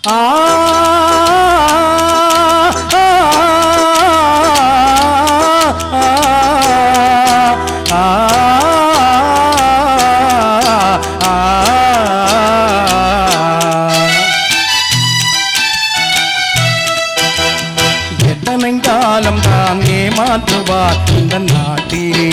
எத்தனை காலம் தான் ஏமாற்றுவார் இந்த நாட்டிலே,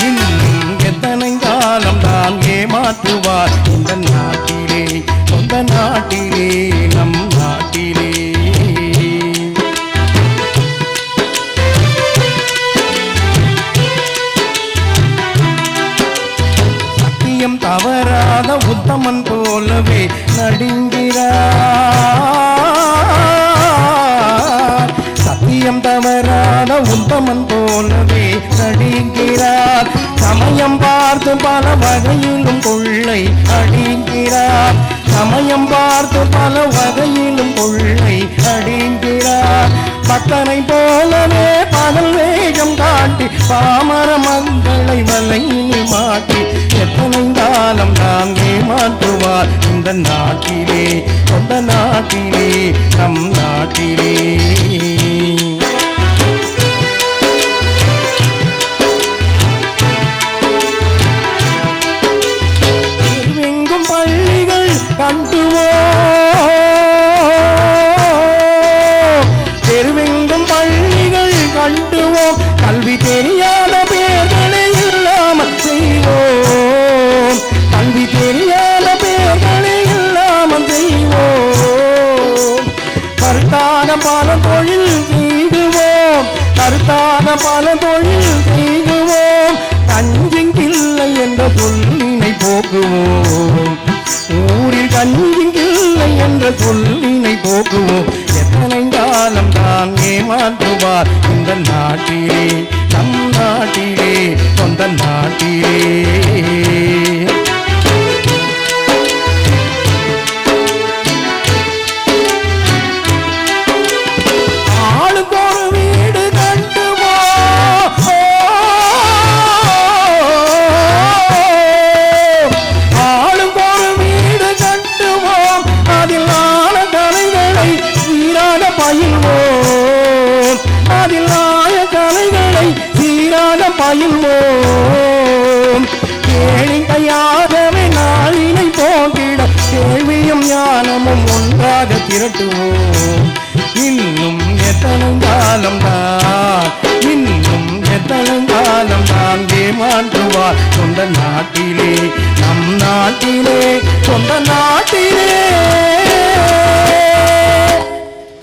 இன்னும் எத்தனை காலம் தான் ஏமாற்றுவார் இந்த நாட்டிலே, சொந்த நாட்டிலே, நம் நாட்டிலே. சத்தியம் தவறாத உத்தமன் போலவே நடிங்கிறார், சத்தியம் தவறாத உத்தமன் போலவே நடிங்கிறார். சமயம் பார்த்து பல வகையிலும் கொள்ளை அடிங்கிறார், சமயம் பார்த்து பல வகையிலும் கொள்ளை அடிங்கிறார். பக்தனை போலவே பகல் வேகம் காட்டி பாமர மக்களை வலையில் மாட்டி எத்தனை காலம் தான் ஏமாற்றுவார் இந்த நாட்டிலே, சொந்த நாட்டிலே, நம் நாட்டிலே. தெருவெங்கும் பள்ளிகள் கட்டுவோம், தெருவெங்கும் பள்ளிகள் கட்டுவோம், கல்வி தெரியாத பேர்களை இல்லாமல் செய்வோம், கல்வி தெரியாத பேர்களை இல்லாமல் செய்வோம். கருத்தான பல தொழில் செய்துவோம், கருத்தான பல தொழில் செய்துவோம், கஞ்சிங்கில்லை என்ற சொல்லினை போக்குவோம், ஊரில் கஞ்சிங்கில்லை என்ற சொல்லினை போக்குவோம். எத்தனை காலம் தான் ஏமாற்றுவார் இந்த நாட்டிலே, நம் நாட்டிலே, சொந்த நாட்டிலே. ஆளுக்கொரு வீடு கட்டுவோம், ஆளுக்கொரு வீடு கட்டுவோம், அதில் ஆன கலைகளை சீராக பயில்வோம், அதில் ஆய கலைகளை சீராக பயில்வோம். கேளிக்கையாகவே நாளினை போக்கிட கேள்வியும் ஞானமும் ஒன்றாக திரட்டுவோம். இன்னும் எத்தனை காலம் தான், இன்னும் எத்தனை காலம் தான் ஏமாற்றுவார் சொந்த நாட்டிலே, நம் நாட்டிலே, சொந்த நாட்டிலே.